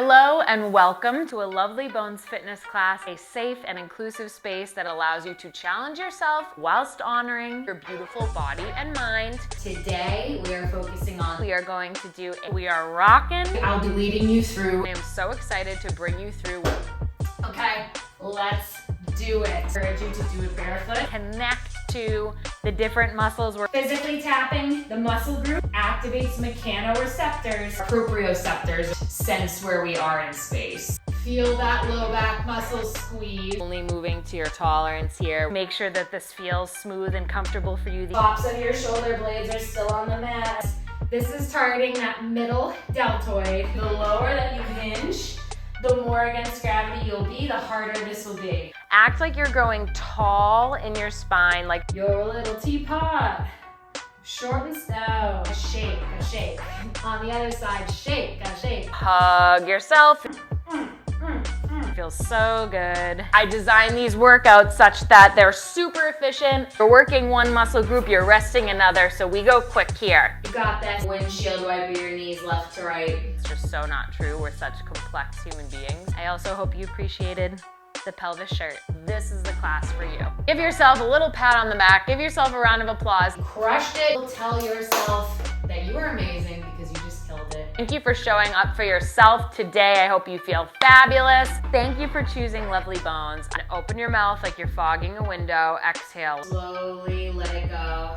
Hello and welcome to a Lovely Bones fitness class, a safe and inclusive space that allows you to challenge yourself whilst honoring your beautiful body and mind. Today we are focusing on, We are going to do, we are rocking. I'll be leading you through. I am so excited to bring you through. Okay, let's do it. I encourage you to do it barefoot. Connect to the different muscles. We're Physically tapping the muscle group activates mechanoreceptors, proprioceptors, sense where we are in space. Feel that low back muscle squeeze. only moving to your tolerance here. Make sure that this feels smooth and comfortable for you. Tops of your shoulder blades are still on the mat. This is targeting that middle deltoid. The lower that you hinge, the more against gravity you'll be, the harder this will be. Act like you're growing tall in your spine, like Your little teapot. Short and stout. Shake, a shake. On the other side, shake, a shake. hug yourself. Feels so good. I designed these workouts such that they're super efficient. You're working one muscle group, you're resting another, so we go quick here. You got that. Windshield wiper your knees left to right. It's just so not true. We're such complex human beings. I also hope you appreciated the pelvis shirt. This is the class for you. Give yourself a little pat on the back. Give yourself a round of applause. Crushed it. Tell yourself that you are amazing because you just killed it. Thank you for showing up for yourself today. I hope you feel fabulous. Thank you for choosing Lovely Bones. And open your mouth like you're fogging a window. Exhale. Slowly let it go.